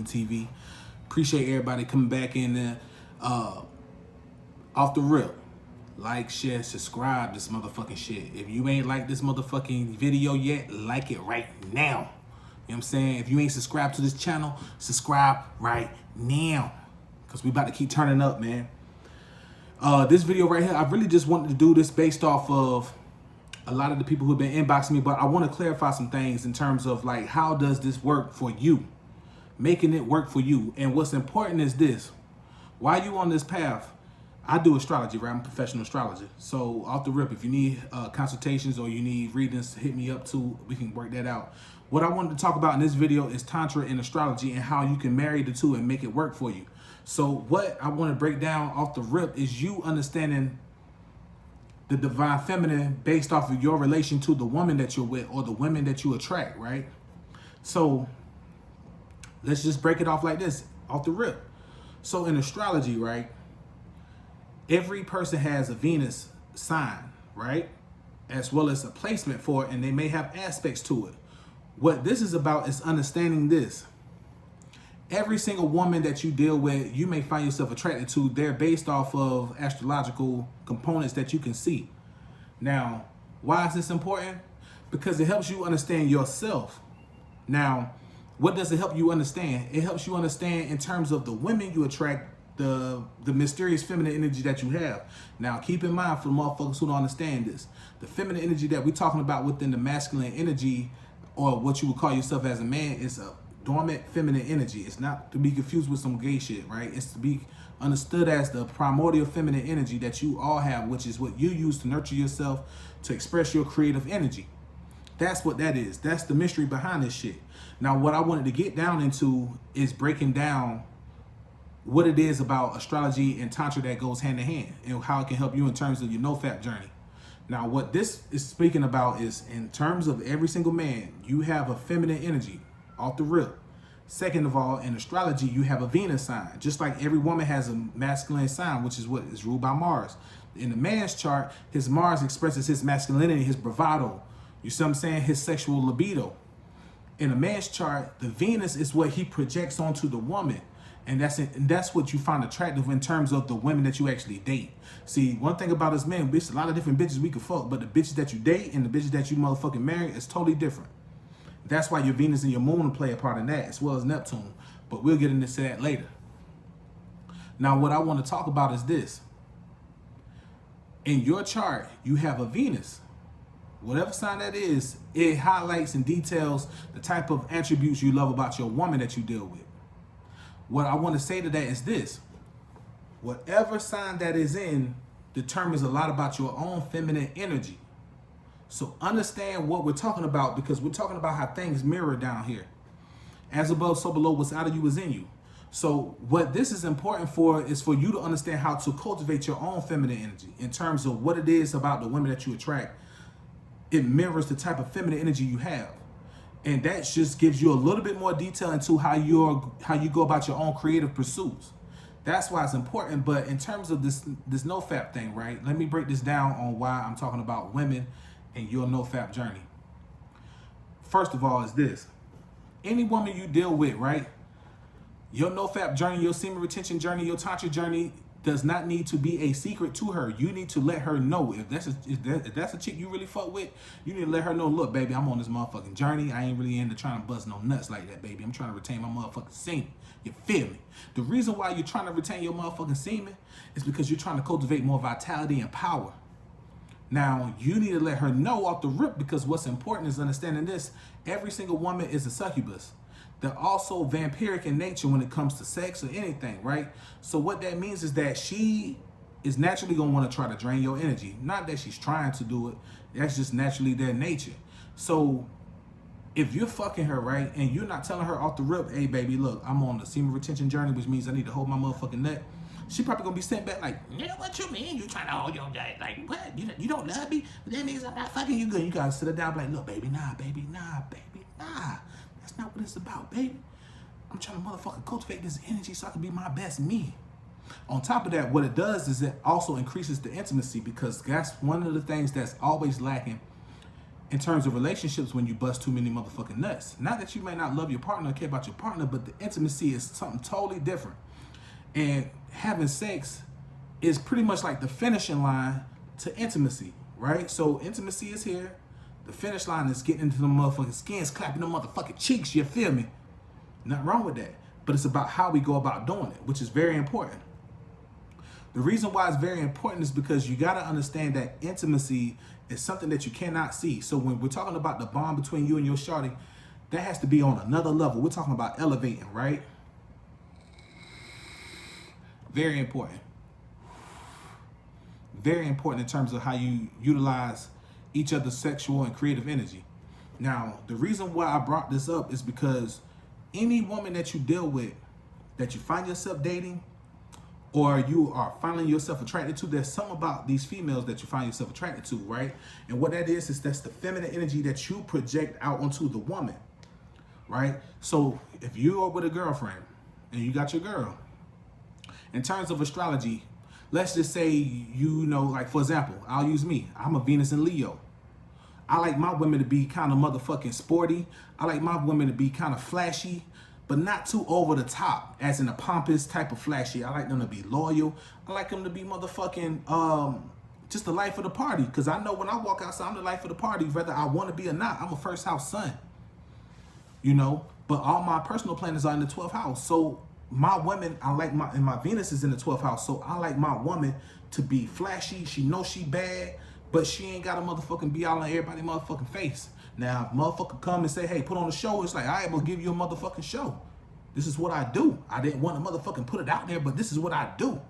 TV. Appreciate everybody coming back in there. Off the rip. Like, share, subscribe this motherfucking shit. If you ain't like this motherfucking video yet, like it right now. You know what I'm saying? If you ain't subscribed to this channel, subscribe right now. Because we about to keep turning up, man. This video right here, I really just wanted to do this based off of a lot of the people who have been inboxing me, but I want to clarify some things in terms of like, how does this work for you? Making it work for you. And what's important is this. While you on this path, I do astrology, right? I'm a professional astrologer. So off the rip, if you need consultations or you need readings, hit me up too. We can work that out. What I wanted to talk about in this video is Tantra and astrology and how you can marry the two and make it work for you. So what I want to break down off the rip is you understanding the divine feminine based off of your relation to the woman that you're with or the women that you attract, right? So let's just break it off like this, off the rip. So in astrology, right, every person has a Venus sign, right, as well as a placement for it, and they may have aspects to it. What this is about is understanding this. Every single woman that you deal with, you may find yourself attracted to, they're based off of astrological components that you can see. Now, why is this important? Because it helps you understand yourself. Now, what does it help you understand? It helps you understand in terms of the women you attract, the mysterious feminine energy that you have. Now, keep in mind for the motherfuckers who don't understand this, the feminine energy that we're talking about within the masculine energy, or what you would call yourself as a man, is a dormant feminine energy. It's not to be confused with some gay shit, right? It's to be understood as the primordial feminine energy that you all have, which is what you use to nurture yourself, to express your creative energy. That's what that is. That's the mystery behind this shit. Now, what I wanted to get down into is breaking down what it is about astrology and Tantra that goes hand in hand and how it can help you in terms of your Nofap journey. Now, what this is speaking about is in terms of every single man, you have a feminine energy off the rip. Second of all, in astrology, you have a Venus sign. Just like every woman has a masculine sign, which is what is ruled by Mars. In the man's chart, his Mars expresses his masculinity, his bravado. You see what I'm saying? His sexual libido. In a man's chart, the Venus is what he projects onto the woman. And that's what you find attractive in terms of the women that you actually date. See, one thing about us men, bitch, a lot of different bitches we can fuck, but the bitches that you date and the bitches that you motherfucking marry is totally different. That's why your Venus and your moon play a part in that, as well as Neptune. But we'll get into that later. Now, what I want to talk about is this. In your chart, you have a Venus. Whatever sign that is, it highlights and details the type of attributes you love about your woman that you deal with. What I want to say to that is this. Whatever sign that is in determines a lot about your own feminine energy. So understand what we're talking about, because we're talking about how things mirror down here. As above, so below, what's out of you is in you. So what this is important for is for you to understand how to cultivate your own feminine energy in terms of what it is about the women that you attract. It mirrors the type of feminine energy you have. And that just gives you a little bit more detail into how you go about your own creative pursuits. That's why it's important. But in terms of this Nofap thing, right? Let me break this down on why I'm talking about women and your Nofap journey. First of all is this. Any woman you deal with, right? Your Nofap journey, your semen retention journey, your Tantra journey does not need to be a secret to her. You need to let her know. If that's a chick you really fuck with, you need to let her know, look, baby, I'm on this motherfucking journey. I ain't really into trying to bust no nuts like that, baby. I'm trying to retain my motherfucking semen. You feel me? The reason why you're trying to retain your motherfucking semen is because you're trying to cultivate more vitality and power. Now, you need to let her know off the rip, because what's important is understanding this. Every single woman is a succubus. They're also vampiric in nature when it comes to sex or anything, right? So what that means is that she is naturally going to want to try to drain your energy. Not that she's trying to do it. That's just naturally their nature. So if you're fucking her, right, and you're not telling her off the rip, hey, baby, look, I'm on the semen retention journey, which means I need to hold my motherfucking nut. She probably going to be sent back like, yeah, what you mean? You trying to hold your nut? Like, what? You don't love me? That means I'm not fucking you good. You got to sit her down like, look, baby, nah, baby, nah, baby, nah. That's not what it's about, baby. I'm trying to motherfucking cultivate this energy so I can be my best me. On top of that, what it does is it also increases the intimacy, because that's one of the things that's always lacking in terms of relationships when you bust too many motherfucking nuts. Not that you may not love your partner or care about your partner, but the intimacy is something totally different. And having sex is pretty much like the finishing line to intimacy, right? So intimacy is here. The finish line is getting into the motherfucking skins, clapping the motherfucking cheeks, you feel me? Nothing wrong with that. But it's about how we go about doing it, which is very important. The reason why it's very important is because you got to understand that intimacy is something that you cannot see. So when we're talking about the bond between you and your shawty, that has to be on another level. We're talking about elevating, right? Very important. Very important in terms of how you utilize each other's sexual and creative energy. Now, the reason why I brought this up is because any woman that you deal with, that you find yourself dating, or you are finding yourself attracted to, there's something about these females that you find yourself attracted to, right? And what that is that's the feminine energy that you project out onto the woman, right? So if you are with a girlfriend and you got your girl, in terms of astrology, let's just say, you know, like for example, I'll use me. I'm a Venus in Leo. I like my women to be kind of motherfucking sporty. I like my women to be kind of flashy, but not too over the top, as in a pompous type of flashy. I like them to be loyal. I like them to be motherfucking just the life of the party. Because I know when I walk outside, I'm the life of the party, whether I want to be or not. I'm a first house son, you know. But all my personal planets are in the 12th house. So my women, and my Venus is in the 12th house. So I like my woman to be flashy. She knows she bad, but she ain't got to motherfucking be all on everybody's motherfucking face. Now, if motherfucker come and say, hey, put on a show, it's like, all right, we'll give you a motherfucking show. This is what I do. I didn't want to motherfucking put it out there, but this is what I do.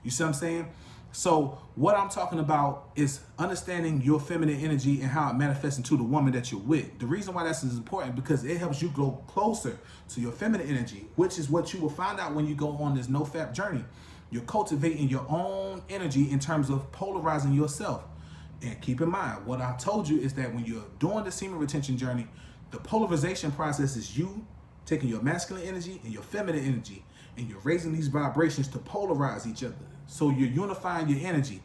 You see what I'm saying? So what I'm talking about is understanding your feminine energy and how it manifests into the woman that you're with. The reason why that's important because it helps you go closer to your feminine energy, which is what you will find out when you go on this Nofap journey. You're cultivating your own energy in terms of polarizing yourself. And keep in mind, what I told you is that when you're doing the semen retention journey, the polarization process is you taking your masculine energy and your feminine energy, and you're raising these vibrations to polarize each other. So you're unifying your energy.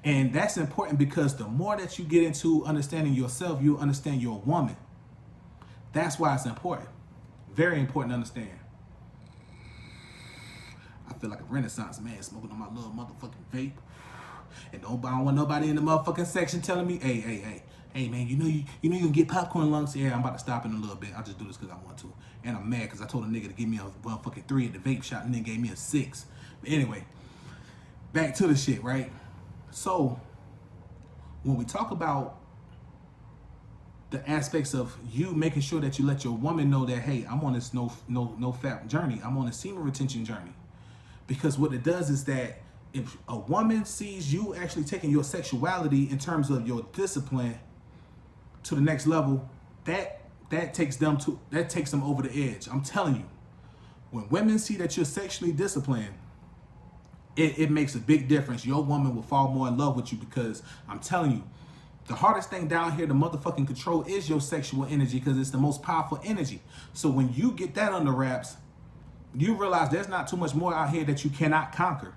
And that's important because the more that you get into understanding yourself, you understand your woman. That's why it's important. Very important to understand. I feel like a Renaissance man smoking on my little motherfucking vape. And I don't want nobody in the motherfucking section telling me, hey man, you know you can get popcorn lungs. Yeah, I'm about to stop in a little bit. I'll just do this because I want to. And I'm mad because I told a nigga to give me a motherfucking 3 at the vape shop and then gave me a 6. But anyway, back to the shit, right? So when we talk about the aspects of you making sure that you let your woman know that, hey, I'm on this no fap journey. I'm on a semen retention journey. Because what it does is that if a woman sees you actually taking your sexuality in terms of your discipline to the next level, that takes them over the edge. I'm telling you, when women see that you're sexually disciplined, it makes a big difference. Your woman will fall more in love with you because I'm telling you, the hardest thing down here to motherfucking control is your sexual energy because it's the most powerful energy. So when you get that under wraps, you realize there's not too much more out here that you cannot conquer.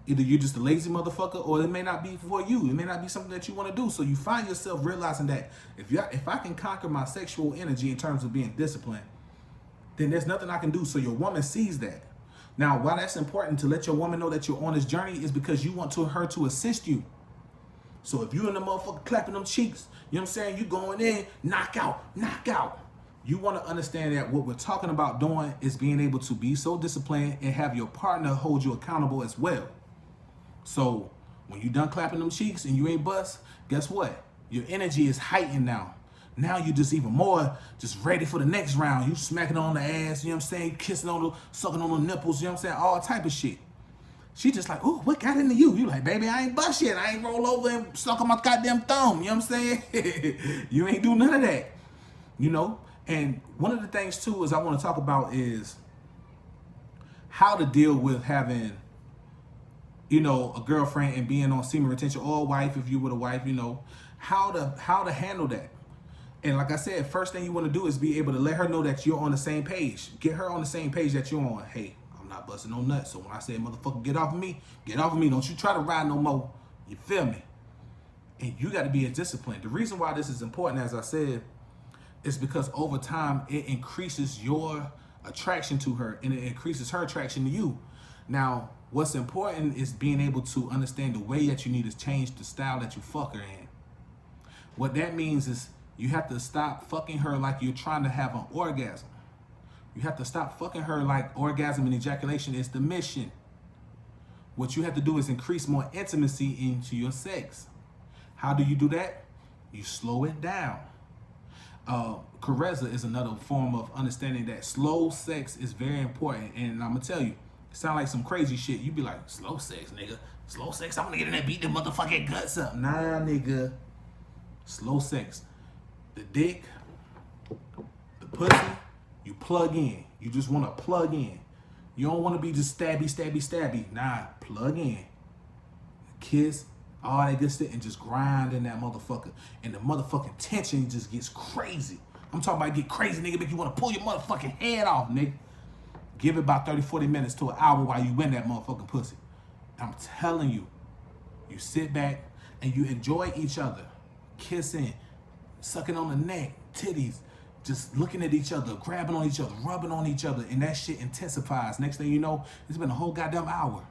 Either you're just a lazy motherfucker or it may not be for you. It may not be something that you want to do. So you find yourself realizing that if I can conquer my sexual energy in terms of being disciplined, then there's nothing I can do. So your woman sees that. Now, why that's important to let your woman know that you're on this journey is because you want her to assist you. So if you and the motherfucker clapping them cheeks, you know what I'm saying? You going in, knock out. You want to understand that what we're talking about doing is being able to be so disciplined and have your partner hold you accountable as well. So when you done clapping them cheeks and you ain't bust, guess what? Your energy is heightened now. Now you just even more just ready for the next round. You smacking on the ass, you know what I'm saying? Kissing on the, sucking on the nipples, you know what I'm saying? All type of shit. She just like, ooh, what got into you? You like, baby, I ain't bust yet. I ain't roll over and suck on my goddamn thumb, you know what I'm saying? You ain't do none of that, you know? And one of the things too is I want to talk about is how to deal with having, you know, a girlfriend and being on semen retention, or a wife if you were a wife, you know, how to handle that. And like I said, first thing you want to do is be able to let her know that you're on the same page. Get her on the same page that you're on. Hey, I'm not busting no nuts. So when I say, motherfucker, get off of me, get off of me. Don't you try to ride no more. You feel me? And you got to be disciplined. The reason why this is important, as I said, is because over time it increases your attraction to her and it increases her attraction to you. Now, what's important is being able to understand the way that you need to change the style that you fuck her in. What that means is you have to stop fucking her like you're trying to have an orgasm. You have to stop fucking her like orgasm and ejaculation is the mission. What you have to do is increase more intimacy into your sex. How do you do that? You slow it down. Carezza is another form of understanding that slow sex is very important. And I'm gonna tell you, it sound like some crazy shit. You be like, slow sex, nigga. Slow sex, I'm gonna get in there, beat the motherfucking guts up. Nah, nigga. Slow sex. The dick, the pussy, you plug in. You just wanna plug in. You don't wanna be just stabby, stabby, stabby. Nah, plug in. Kiss, all that good shit, and just grind in that motherfucker. And the motherfucking tension just gets crazy. I'm talking about get crazy, nigga, make you want to pull your motherfucking head off, nigga. Give it about 30, 40 minutes to an hour while you win that motherfucking pussy. I'm telling you, you sit back and you enjoy each other. Kissing, sucking on the neck, titties, just looking at each other, grabbing on each other, rubbing on each other, and that shit intensifies. Next thing you know, it's been a whole goddamn hour.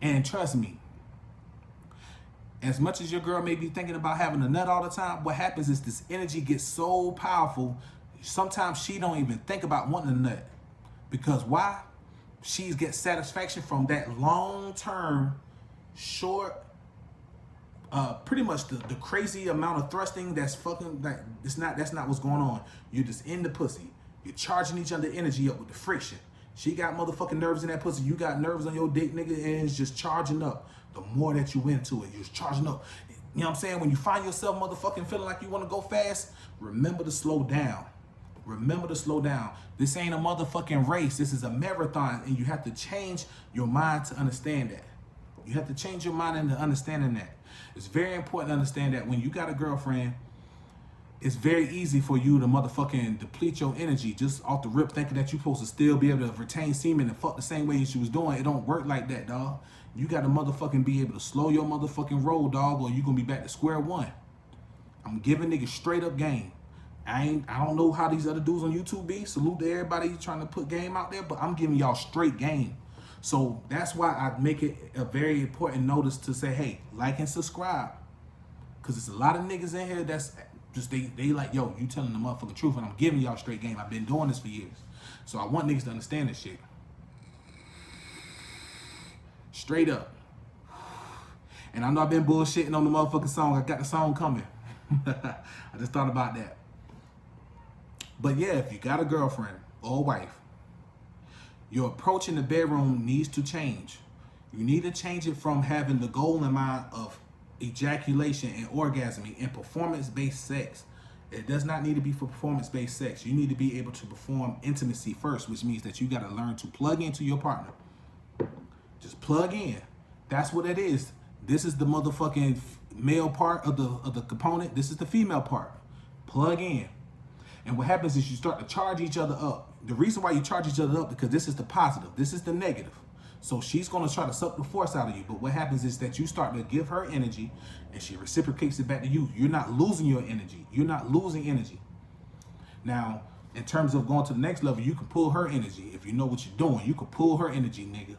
And trust me, as much as your girl may be thinking about having a nut all the time, what happens is this energy gets so powerful, sometimes she don't even think about wanting a nut. Because why? She gets satisfaction from that long-term, short, pretty much the crazy amount of thrusting that's fucking, like, that's not what's going on. You're just in the pussy. You're charging each other energy up with the friction. She got motherfucking nerves in that pussy. You got nerves on your dick, nigga, and it's just charging up. The more that you into it, you're charging up. You know what I'm saying? When you find yourself motherfucking feeling like you want to go fast, remember to slow down. Remember to slow down. This ain't a motherfucking race. This is a marathon, and you have to change your mind to understand that. You have to change your mind into understanding that. It's very important to understand that when you got a girlfriend, it's very easy for you to motherfucking deplete your energy just off the rip, thinking that you're supposed to still be able to retain semen and fuck the same way she was doing. It don't work like that, dog. You got to motherfucking be able to slow your motherfucking roll, dog, or you gonna be back to square one. I'm giving niggas straight up game. I don't know how these other dudes on YouTube be. Salute to everybody trying to put game out there, but I'm giving y'all straight game. So that's why I make it a very important notice to say, hey, like and subscribe. Cause there's a lot of niggas in here that's just they like, yo, you telling the motherfucking truth, and I'm giving y'all straight game. I've been doing this for years. So I want niggas to understand this shit. Straight up. And I know I've been bullshitting on the motherfucking song. I got the song coming. I just thought about that. But yeah, if you got a girlfriend or a wife, your approach in the bedroom needs to change. You need to change it from having the goal in mind of ejaculation and orgasm and performance-based sex. It does not need to be for performance-based sex. You need to be able to perform intimacy first, which means that you got to learn to plug into your partner. Just plug in. That's what it is. This is the motherfucking male part of the component. This is the female part. Plug in. And what happens is you start to charge each other up. The reason why you charge each other up, because this is the positive. This is the negative. So she's going to try to suck the force out of you. But what happens is that you start to give her energy and she reciprocates it back to you. You're not losing your energy. You're not losing energy. Now, in terms of going to the next level, you can pull her energy. If you know what you're doing, you can pull her energy, nigga.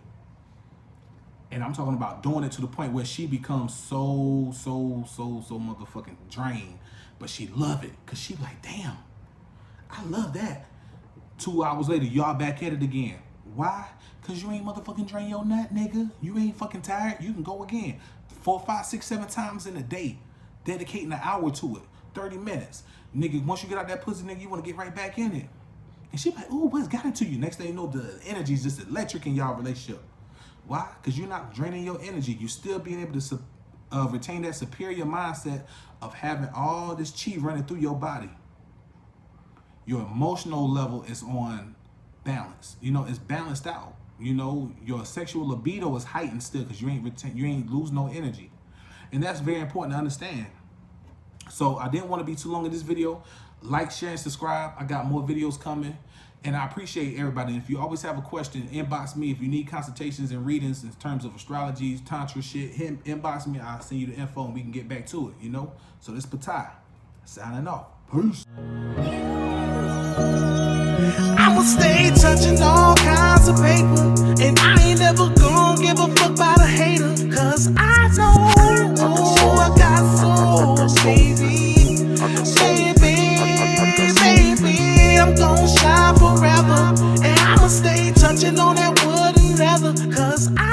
And I'm talking about doing it to the point where she becomes so motherfucking drained. But she love it. Because she like, damn, I love that. 2 hours later, y'all back at it again. Why? Because you ain't motherfucking drain your nut, nigga. You ain't fucking tired. You can go again. 4, 5, 6, 7 times in a day. Dedicating an hour to it. 30 minutes. Nigga, once you get out that pussy, nigga, you want to get right back in it. And she like, oh, what's got into you? Next thing you know, the energy is just electric in y'all relationship. Why? Because you're not draining your energy. You still being able to retain that superior mindset of having all this chi running through your body. Your emotional level is on balance. You know, it's balanced out. You know, your sexual libido is heightened still because you ain't lose no energy. And that's very important to understand. So I didn't want to be too long in this video. Like, share, and subscribe. I got more videos coming. And I appreciate everybody. And if you always have a question, inbox me. If you need consultations and readings in terms of astrology, tantra shit, inbox me. I'll send you the info and we can get back to it, you know? So this Patai, signing off. Peace. I'ma stay touching all kinds of paper, and I ain't never gonna give a fuck about a hater, cause I know I got soul, baby, baby, I'm gon' shine forever, and I'ma stay touching on that wood and leather, cause I